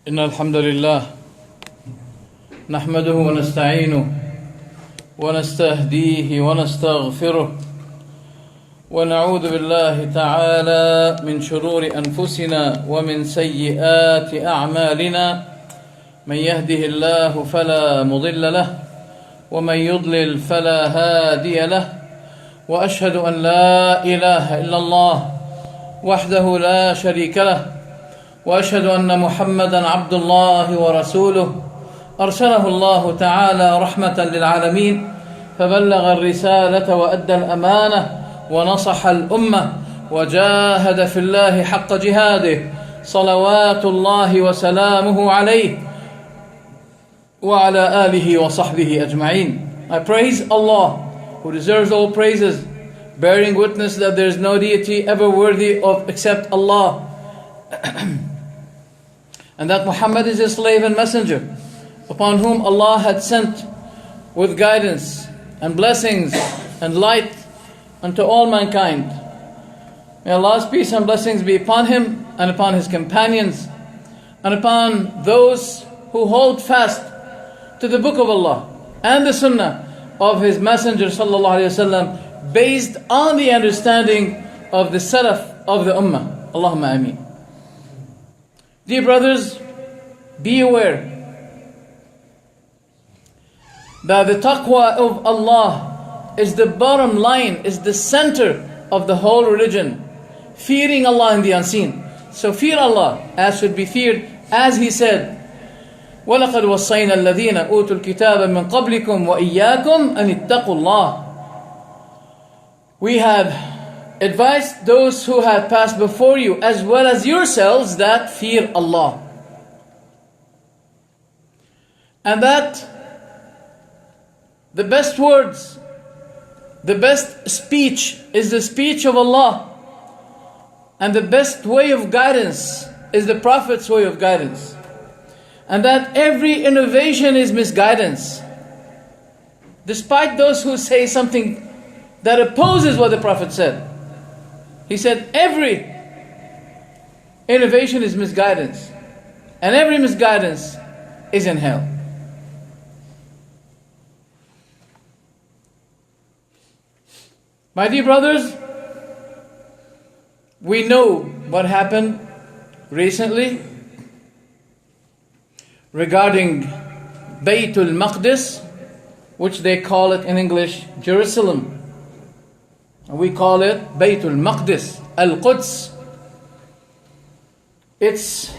إن الحمد لله نحمده ونستعينه ونستهديه ونستغفره ونعوذ بالله تعالى من شرور أنفسنا ومن سيئات أعمالنا من يهده الله فلا مضل له ومن يضلل فلا هادي له وأشهد أن لا إله إلا الله وحده لا شريك له وأشهد أن محمدا عبد الله ورسوله أرسله الله تعالى رحمة للعالمين فبلغ الرسالة وأدى الأمانة ونصح الأمة وجاهد في الله حق جهاده صلوات الله وسلامه عليه وعلى آله وصحبه أجمعين. I praise Allah who deserves all praises, bearing witness that there is no deity ever worthy of except Allah and that Muhammad is his slave and messenger, upon whom Allah had sent with guidance and blessings and light unto all mankind. May Allah's peace and blessings be upon him and upon his companions and upon those who hold fast to the book of Allah and the sunnah of his messenger sallallahu alaihi wasallam, based on the understanding of the salaf of the ummah. Allahumma ameen. Dear brothers, be aware that the taqwa of Allah is the bottom line, is the center of the whole religion. Fearing Allah in the unseen. So fear Allah as should be feared, as He said, وَلَقَدْ وَصَّيْنَا الَّذِينَ أُوتُوا الْكِتَابَ مِنْ قَبْلِكُمْ وَإِيَّاكُمْ أَنِ اتَّقُوا اللَّهِ. We have advised those who had passed before you, as well as yourselves, that fear Allah. And that the best words, the best speech is the speech of Allah. And the best way of guidance is the Prophet's way of guidance. And that every innovation is misguidance. Despite those who say something that opposes what the Prophet said. He said every innovation is misguidance. And every misguidance is in hell. My dear brothers, we know what happened recently regarding Baytul Maqdis, which they call it in English Jerusalem. We call it Baytul Maqdis, Al-Quds. It's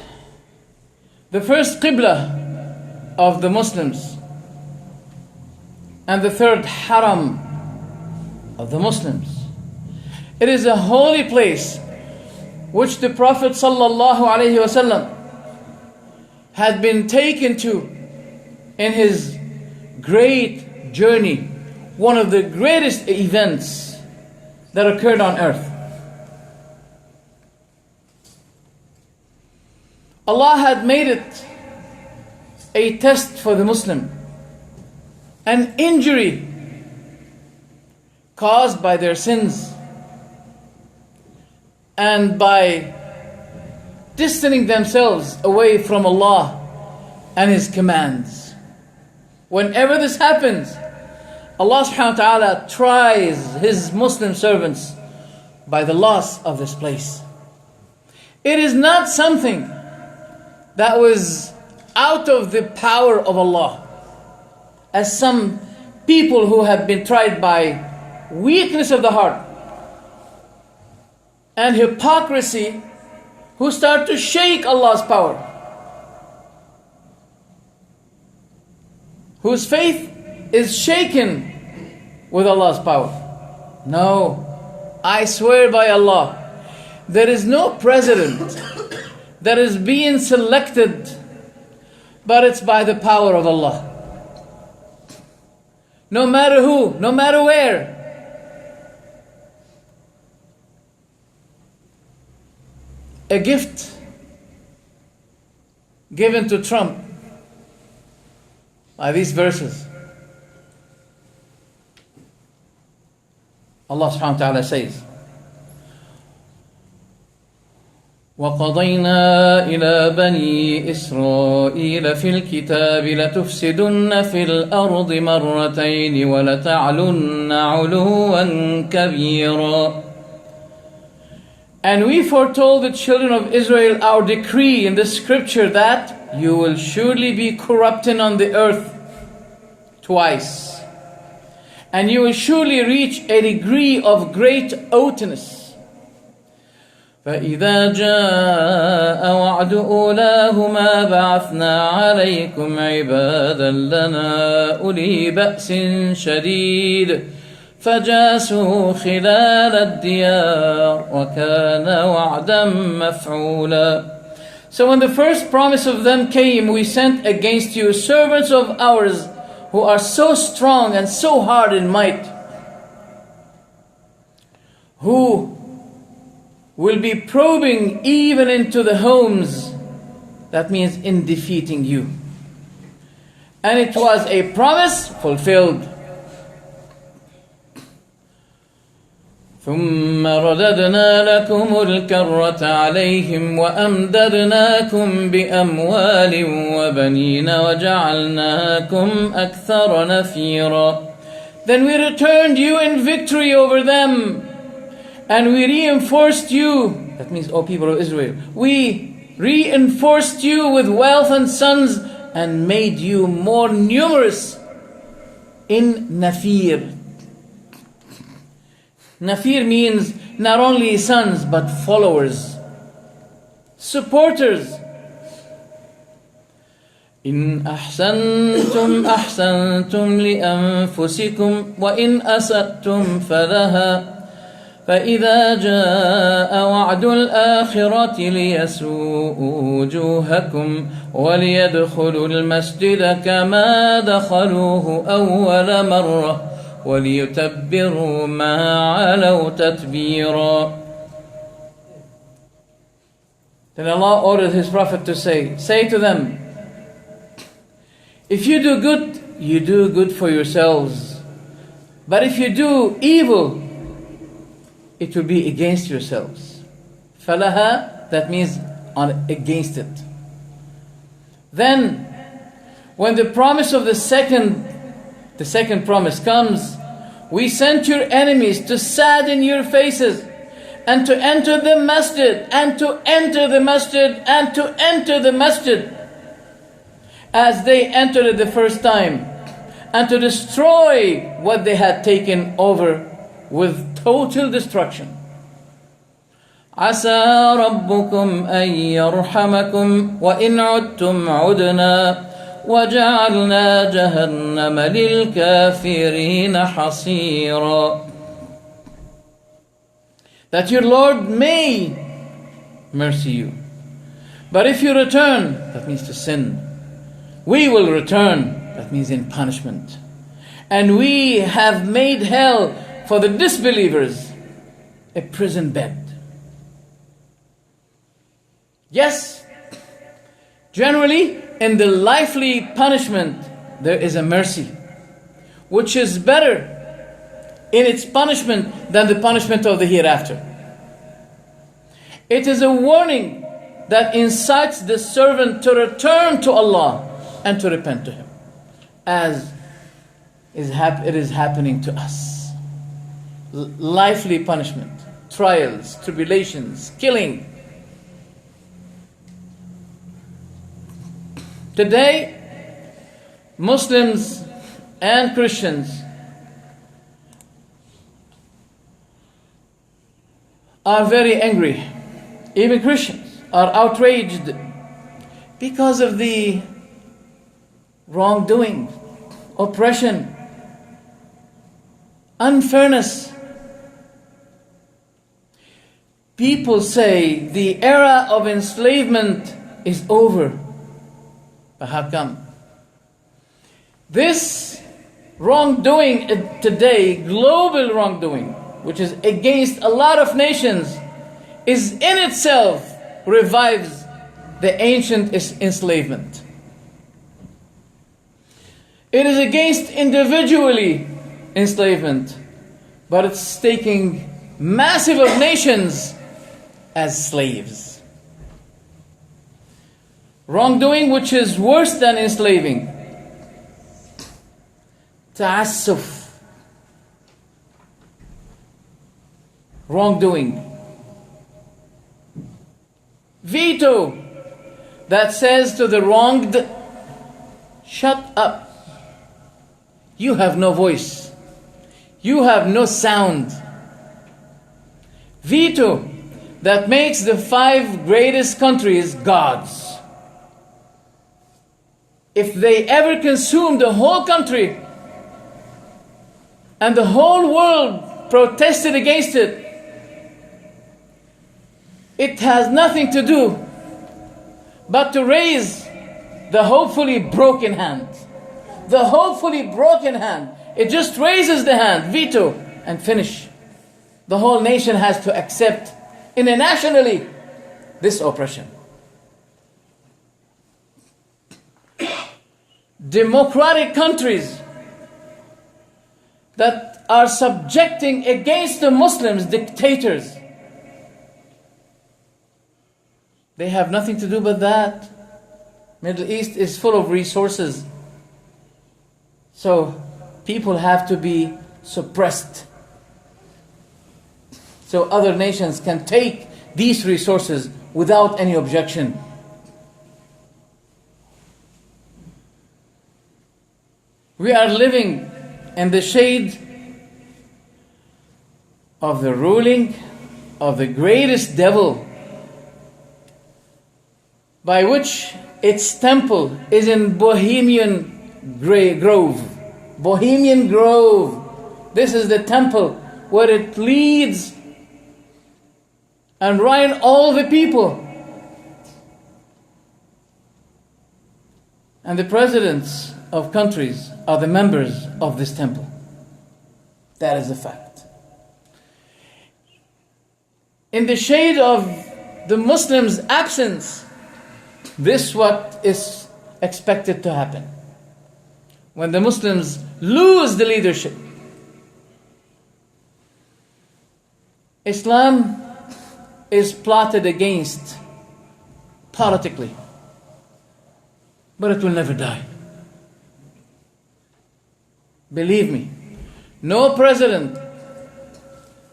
the first Qibla of the Muslims and the third Haram of the Muslims. It is a holy place which the Prophet ﷺ had been taken to in his great journey, one of the greatest events that occurred on earth. Allah had made it a test for the Muslim, an injury caused by their sins and by distancing themselves away from Allah and His commands. Whenever this happens, Allah subhanahu wa ta'ala tries His Muslim servants by the loss of this place. It is not something that was out of the power of Allah, as some people who have been tried by weakness of the heart and hypocrisy, who start to shake Allah's power, whose faith is shaken with Allah's power. No, I swear by Allah, there is no president that is being selected, but it's by the power of Allah. No matter who, no matter where. A gift given to Trump by these verses. Allah subhanahu wa ta'ala says, وَقَضَيْنَا إِلَى بَنِي إِسْرَائِيلَ فِي الْكِتَابِ لَتُفْسِدُنَّ فِي الْأَرْضِ مَرَّتَيْنِ وَلَتَعْلُنَّ عُلُوًّا كَبِيرًا. And we foretold the children of Israel our decree in the scripture that you will surely be corrupting on the earth twice. And you will surely reach a degree of great haughtiness. فَإِذَا جَاءَ وَعْدُ أُولَاهُمَا بَعَثْنَا عَلَيْكُمْ عِبَادًا لَنَا أُولِي بَأْسٍ شَدِيدٍ فَجَاسُوا خِلَالَ الدِّيَارِ وَكَانَ وَعْدًا مَفْعُولًا. So when the first promise of them came, we sent against you servants of ours who are so strong and so hard in might, who will be probing even into the homes, that means in defeating you. And it was a promise fulfilled. ثُمَّ رَدَدْنَا لَكُمُ الْكَرَّةَ عَلَيْهِمْ وَأَمْدَدْنَاكُمْ بِأَمْوَالٍ وَبَنِينَ وَجَعَلْنَاكُمْ أَكْثَرَ نَفِيرًا. Then we returned you in victory over them, and we reinforced you, that means, O people of Israel, we reinforced you with wealth and sons and made you more numerous in Nafir. Nafir means not only sons but followers, supporters. إن أحسنتم أحسنتم لأنفسكم وإن أسأتم فلها فإذا جاء وعد الآخرة ليسوءوا وجوهكم وليدخلوا المسجد كما دخلوه أول مرة وَلِيُتَبِّرُوا مَا عَلَوْا تَتْبِيرًا. Then Allah ordered His Prophet to say to them, if you do good, you do good for yourselves. But if you do evil, it will be against yourselves. فَلَهَا, that means against it. Then, when the promise of the second promise comes, we sent your enemies to sadden your faces and to enter the masjid and to enter the masjid and to enter the masjid as they entered it the first time, and to destroy what they had taken over with total destruction. عَسَى رَبُّكُمْ أَن يَرْحَمَكُمْ وَإِنْ عُدْتُمْ عُدْنَا وَجَعَلْنَا جَهَنَّمَ لِلْكَافِرِينَ حَصِيرًا. That your Lord may mercy you. But if you return, that means to sin, we will return, that means in punishment. And we have made hell for the disbelievers a prison bed. Yes, generally, in the lively punishment, there is a mercy, which is better in its punishment than the punishment of the hereafter. It is a warning that incites the servant to return to Allah and to repent to Him, as it is happening to us. Lively punishment, trials, tribulations, killing. Today, Muslims and Christians are very angry. Even Christians are outraged because of the wrongdoing, oppression, unfairness. People say the era of enslavement is over. But how come? This wrongdoing today, global wrongdoing, which is against a lot of nations, is in itself revives the ancient enslavement. It is against individually enslavement, but it's taking massive of nations as slaves. Wrongdoing which is worse than enslaving. Ta'assuf. Wrongdoing. Veto, that says to the wronged, shut up. You have no voice. You have no sound. Veto, that makes the 5 greatest countries gods. If they ever consume the whole country and the whole world protested against it, it has nothing to do but to raise the hopefully broken hand. The hopefully broken hand. It just raises the hand, veto, and finish. The whole nation has to accept internationally this oppression. Democratic countries that are subjecting against the Muslims dictators, they have nothing to do but that. Middle East is full of resources. So people have to be suppressed so other nations can take these resources without any objection. We are living in the shade of the ruling of the greatest devil, by which its temple is in Bohemian Grove. Bohemian Grove. This is the temple where it leads and runs all the people. And the presidents of countries are the members of this temple. That is a fact. In the shade of the Muslims' absence, this is what is expected to happen. When the Muslims lose the leadership, Islam is plotted against politically, but it will never die. Believe me, no president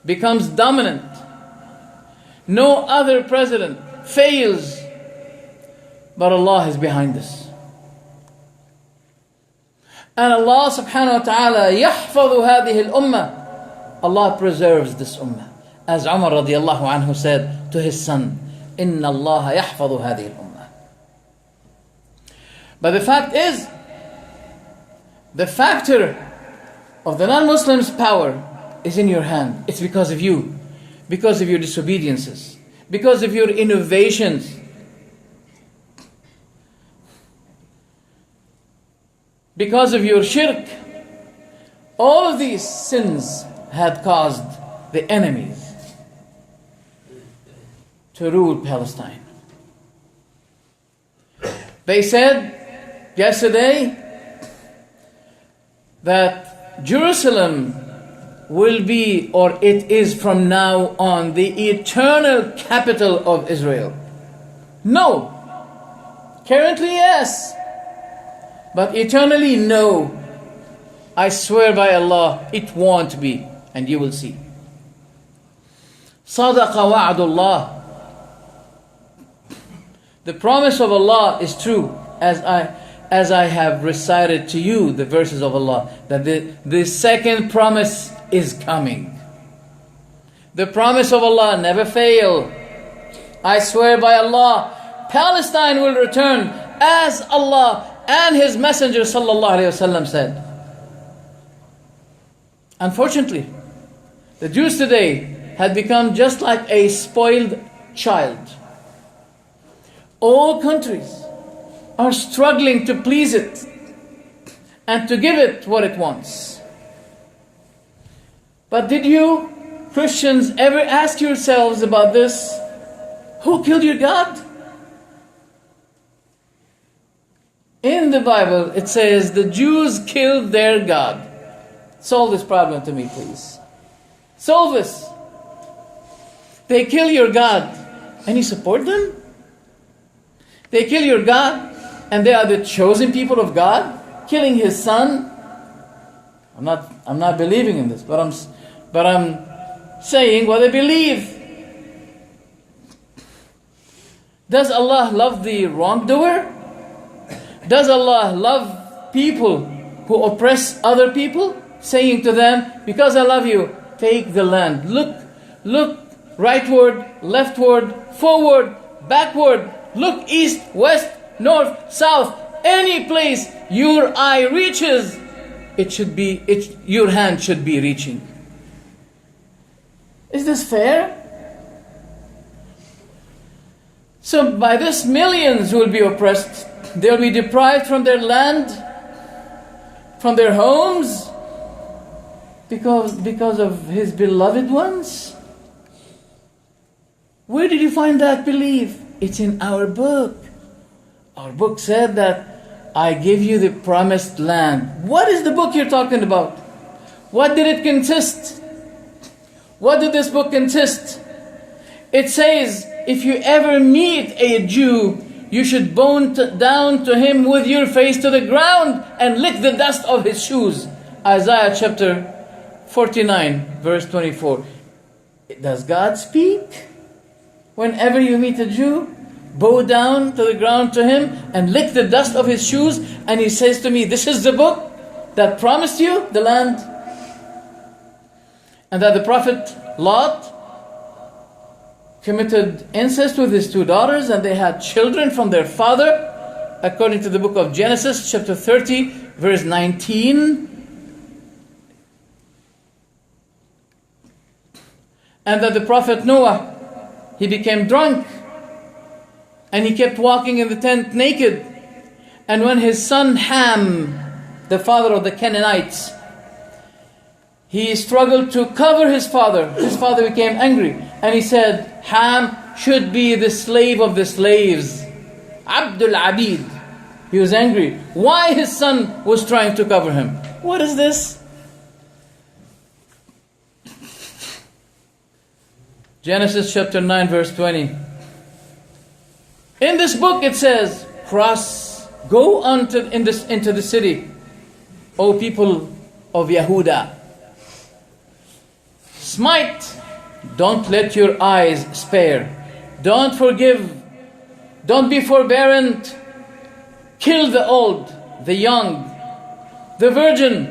becomes dominant, no other president fails, but Allah is behind this. And Allah subhanahu wa ta'ala يحفظ هذه الأمة. Allah preserves this ummah. As Umar radiallahu anhu said to his son, إن الله يحفظ هذه الأمة. But the fact is, the factor of the non-Muslims' power is in your hand. It's because of you, because of your disobediences, because of your innovations. Because of your shirk. All of these sins had caused the enemies to rule Palestine. They said yesterday that Jerusalem will be, or it is from now on, the eternal capital of Israel. No. Currently, yes. But eternally, no. I swear by Allah, it won't be. And you will see. صَدَقَ وَعْدُ اللَّهِ. The promise of Allah is true, as I have recited to you the verses of Allah, that the second promise is coming. The promise of Allah never fail. I swear by Allah, Palestine will return as Allah and His Messenger sallallahu alaihi wasallam said. Unfortunately, the Jews today had become just like a spoiled child. All countries are struggling to please it and to give it what it wants. But did you, Christians, ever ask yourselves about this? Who killed your God? In the Bible, it says the Jews killed their God. Solve this problem to me, please. Solve this. They kill your God, and you support them? They kill your God, and they are the chosen people of God, killing His Son. I'm not believing in this, but I'm saying what I believe. Does Allah love the wrongdoer? Does Allah love people who oppress other people? Saying to them, because I love you, take the land. Look rightward, leftward, forward, backward. Look east, west, north, south. Any place your eye reaches, your hand should be reaching. Is this fair? So by this, millions will be oppressed. They will be deprived from their land, from their homes, because of His beloved ones. Where did you find that belief? It's in our book. Our book said that I give you the promised land. What is the book you're talking about? What did it consist? What did this book consist? It says, if you ever meet a Jew, you should bow down to him with your face to the ground and lick the dust of his shoes. Isaiah chapter 49, verse 24. Does God speak? Whenever you meet a Jew, bow down to the ground to him and lick the dust of his shoes, and he says to me, this is the book that promised you the land. And that the Prophet Lot committed incest with his two daughters, and they had children from their father, according to the book of Genesis, chapter 30, verse 19. And that the Prophet Noah, he became drunk, and he kept walking in the tent naked. And when his son Ham, the father of the Canaanites, he struggled to cover his father became angry, and he said, Ham should be the slave of the slaves, Abdul Abid. He was angry. Why his son was trying to cover him? What is this? Genesis chapter 9, verse 20. In this book it says, go into the city, O people of Yehuda. Smite, don't let your eyes spare. Don't forgive, don't be forbearant. Kill the old, the young, the virgin,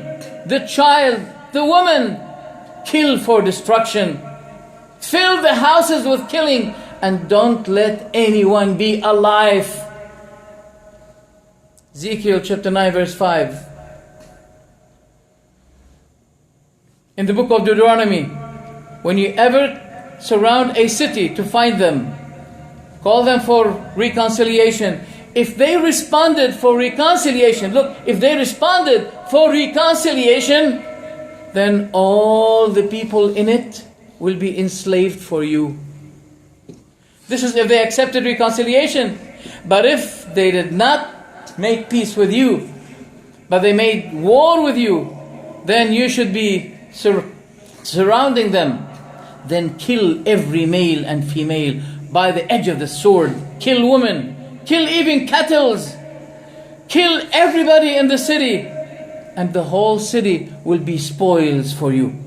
the child, the woman. Kill for destruction. Fill the houses with killing, and don't let anyone be alive. Ezekiel chapter 9, verse 5. In the book of Deuteronomy, when you ever surround a city to find them, call them for reconciliation. If they responded for reconciliation, if they responded for reconciliation, then all the people in it will be enslaved for you. This is if they accepted reconciliation. But if they did not make peace with you, but they made war with you, then you should be surrounding them. Then kill every male and female by the edge of the sword. Kill women. Kill even cattle. Kill everybody in the city. And the whole city will be spoils for you.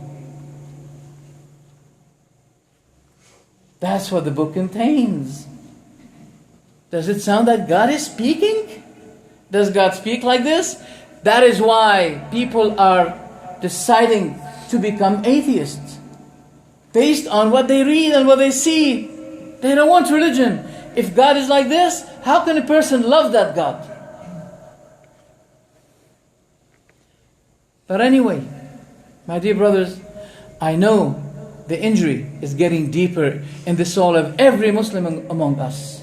That's what the book contains. Does it sound like God is speaking? Does God speak like this? That is why people are deciding to become atheists. Based on what they read and what they see. They don't want religion. If God is like this, how can a person love that God? But anyway, my dear brothers, I know the injury is getting deeper in the soul of every Muslim among us.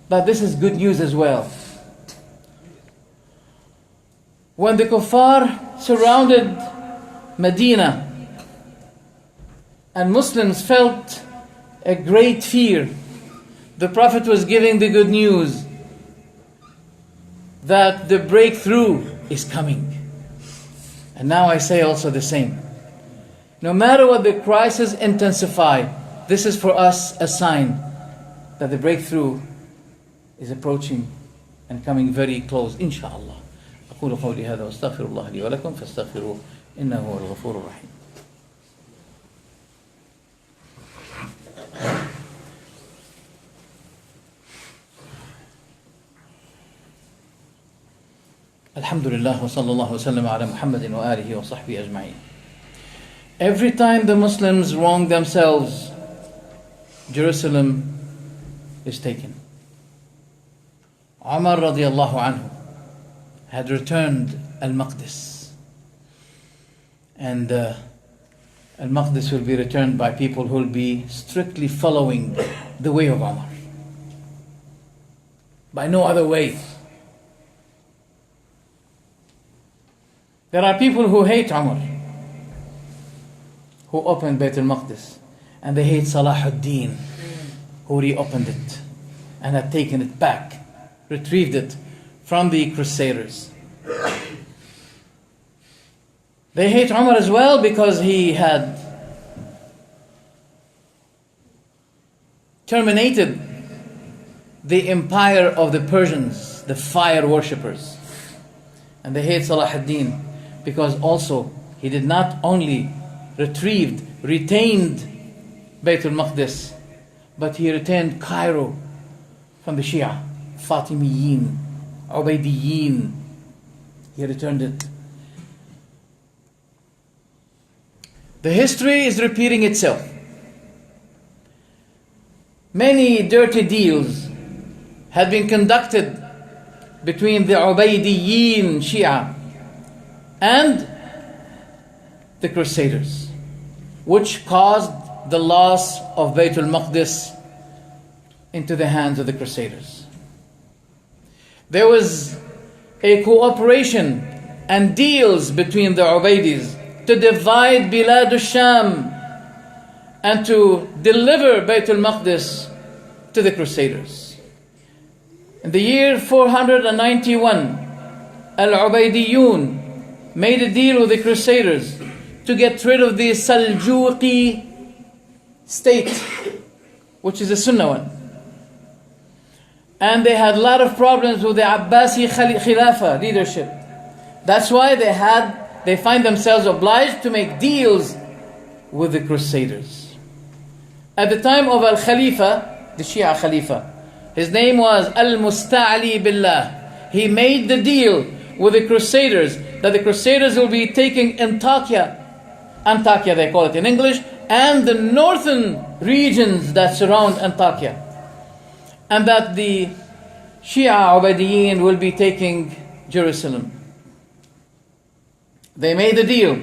But this is good news as well. When the kuffar surrounded Medina, and Muslims felt a great fear, the Prophet was giving the good news that the breakthrough is coming. And now I say also the same. No matter what the crisis intensify, this is for us a sign that the breakthrough is approaching and coming very close, inshallah. أقول قولي هذا واستغفر الله لي ولكم فاستغفروه إنه هو الغفور الرحيم. الحمد لله وصلى الله وسلم على محمد وآله وصحبه أجمعين. Every time the Muslims wrong themselves, Jerusalem is taken. Umar radiallahu anhu had returned Al-Maqdis, and Al-Maqdis will be returned by people who will be strictly following the way of Umar, by no other way. There are people who hate Umar, who opened Bayt al-Maqdis, and they hate Salah ad-Din, who reopened it and had taken it back, retrieved it from the Crusaders. They hate Umar as well because he had terminated the empire of the Persians, the fire worshippers. And they hate Salah ad-Din because also he did not only retained Bayt al-Maqdis, but he retained Cairo from the Shia, Fatimiyin, Ubaydiyin. He returned it. The history is repeating itself. Many dirty deals had been conducted between the Ubaydiyin Shia and the Crusaders, which caused the loss of Bayt al-Maqdis into the hands of the Crusaders. There was a cooperation and deals between the Ubaydis to divide Bilad al-Sham and to deliver Bayt al-Maqdis to the Crusaders. In the year 491, Al-Ubaydiyun made a deal with the Crusaders to get rid of the Saljuqi state, which is a Sunnah one. And they had a lot of problems with the Abbasi Khilafah leadership. That's why they find themselves obliged to make deals with the Crusaders. At the time of Al-Khalifa, the Shia Khalifa, his name was Al-Musta'li Billah. He made the deal with the Crusaders that the Crusaders will be taking Antakya they call it in English, and the northern regions that surround Antakya, and that the Shia Ubaydiyin will be taking Jerusalem. They made the deal,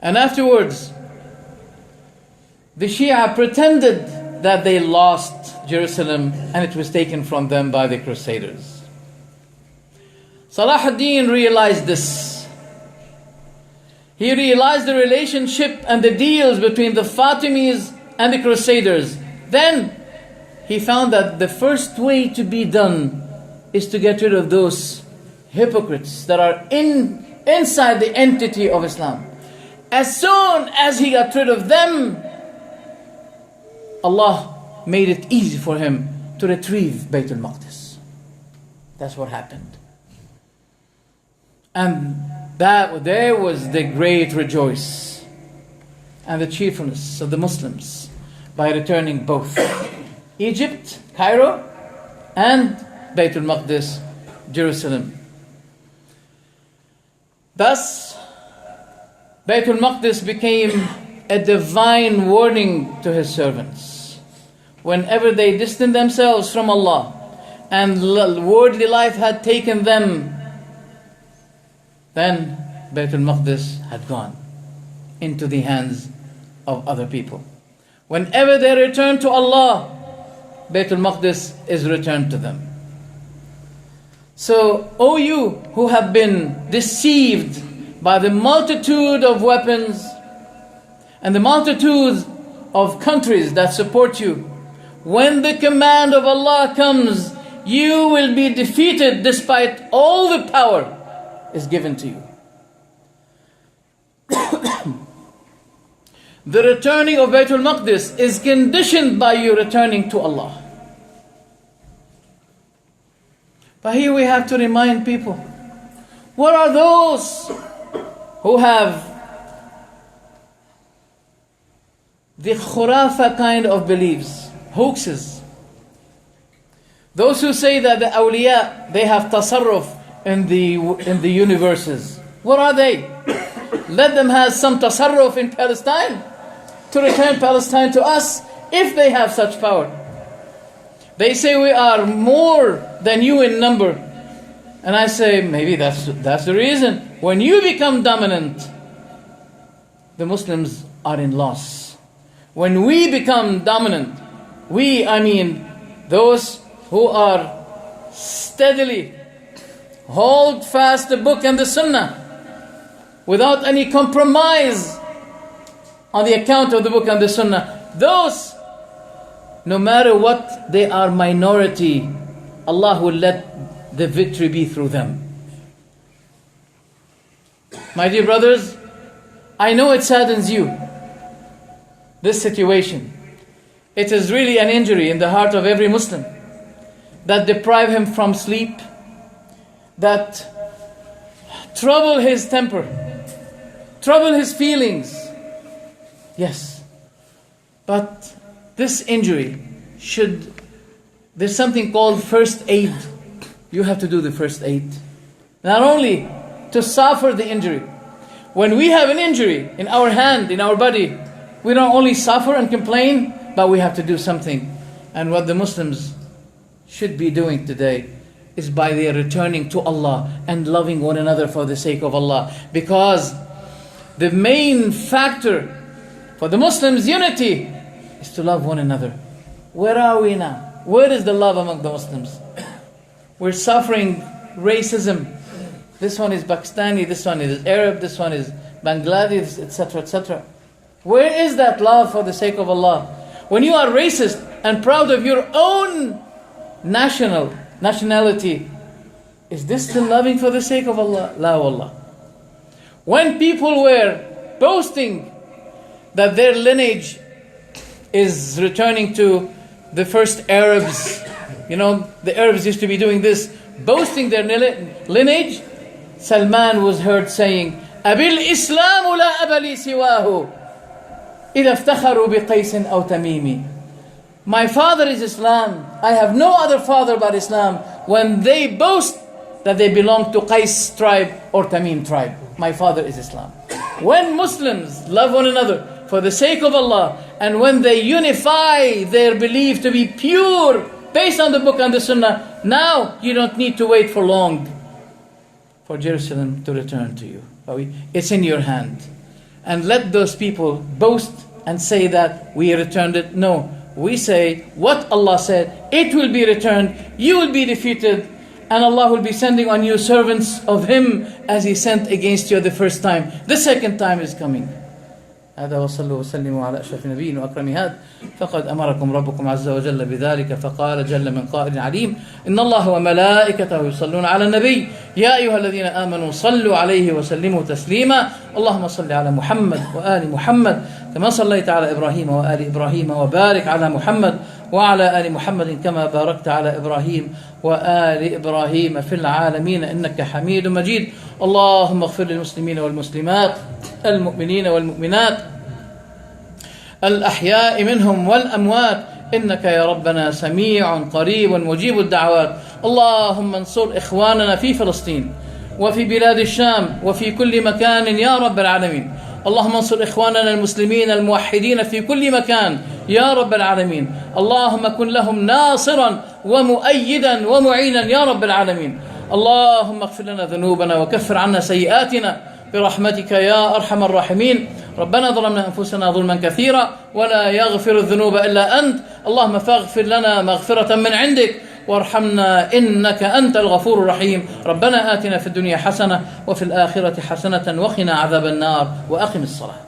and afterwards the Shia pretended that they lost Jerusalem and it was taken from them by the Crusaders. Salah ad-Din realized this. He realized the relationship and the deals between the Fatimis and the Crusaders. Then he found that the first way to be done is to get rid of those hypocrites that are inside the entity of Islam. As soon as he got rid of them, Allah made it easy for him to retrieve Bayt al-Maqdis. That's what happened. And there was the great rejoice and the cheerfulness of the Muslims by returning both Egypt, Cairo, and Bayt al-Maqdis, Jerusalem. Thus, Bayt al-Maqdis became a divine warning to His servants. Whenever they distanced themselves from Allah and worldly life had taken them, then Bayt al-Maqdis had gone into the hands of other people. Whenever they return to Allah, Bayt al-Maqdis is returned to them. So, O you who have been deceived by the multitude of weapons and the multitudes of countries that support you, when the command of Allah comes, you will be defeated despite all the power is given to you. The returning of Bayt al-Maqdis is conditioned by you returning to Allah. But here we have to remind people, what are those who have the khurafa kind of beliefs, hoaxes? Those who say that the awliya, they have tasarruf in the universes. What are they? Let them have some tasarruf in Palestine, to return Palestine to us, if they have such power. They say we are more than you in number. And I say, maybe that's the reason. When you become dominant, the Muslims are in loss. When we become dominant, I mean those who are steadily hold fast the book and the sunnah without any compromise on the account of the book and the sunnah, those, no matter what, they are minority. Allah will let the victory be through them. My dear brothers, I know it saddens you, this situation. It is really an injury in the heart of every Muslim that deprive him from sleep, that trouble his temper, trouble his feelings. Yes, but this injury there's something called first aid. You have to do the first aid. Not only to suffer the injury. When we have an injury in our hand, in our body, we don't only suffer and complain, but we have to do something. And what the Muslims should be doing today is by their returning to Allah and loving one another for the sake of Allah. Because the main factor for the Muslims' unity is to love one another. Where are we now? Where is the love among the Muslims? We're suffering racism. This one is Pakistani, this one is Arab, this one is Bangladesh, etc., etc. Where is that love for the sake of Allah? When you are racist and proud of your own nationality, is this still loving for the sake of Allah? La wallah. When people were boasting that their lineage is returning to the first Arabs, the Arabs used to be doing this, boasting their lineage, Salman was heard saying, أَبِالْ إِسْلَامُ لَا أَبَ لِي سِوَاهُ إِذَا افتخروا بقيس أو تميمي. My father is Islam. I have no other father but Islam. When they boast that they belong to Qais tribe or Tamim tribe, my father is Islam. When Muslims love one another for the sake of Allah, and when they unify their belief to be pure based on the book and the sunnah, now you don't need to wait for long for Jerusalem to return to you. It's in your hand. And let those people boast and say that we returned it. No, we say what Allah said, it will be returned, you will be defeated, and Allah will be sending on you servants of Him as He sent against you the first time. The second time is coming. هذا وصلوا وسلموا على أشرف النبيين وأكرم هاد فقد أمركم ربكم عز وجل بذلك فقال جل من قائل عليم إن الله وملائكته يصلون على النبي يا أيها الذين آمنوا صلوا عليه وسلموا تسليما اللهم صل على محمد وآل محمد كما صليت على إبراهيم وآل إبراهيم وبارك على محمد وعلى آل محمد كما باركت على إبراهيم وآل إبراهيم في العالمين إنك حميد مجيد اللهم اغفر للمسلمين والمسلمات المؤمنين والمؤمنات الأحياء منهم والأموات إنك يا ربنا سميع قريب مجيب الدعوات اللهم انصر إخواننا في فلسطين وفي بلاد الشام وفي كل مكان يا رب العالمين اللهم انصر إخواننا المسلمين الموحدين في كل مكان يا رب العالمين اللهم كن لهم ناصرا ومؤيدا ومعينا يا رب العالمين اللهم اغفر لنا ذنوبنا وكفر عنا سيئاتنا برحمتك يا أرحم الراحمين ربنا ظلمنا أنفسنا ظلما كثيرا ولا يغفر الذنوب إلا أنت اللهم فاغفر لنا مغفرة من عندك وارحمنا إنك أنت الغفور الرحيم ربنا آتنا في الدنيا حسنة وفي الآخرة حسنة وقنا عذاب النار وأقم الصلاة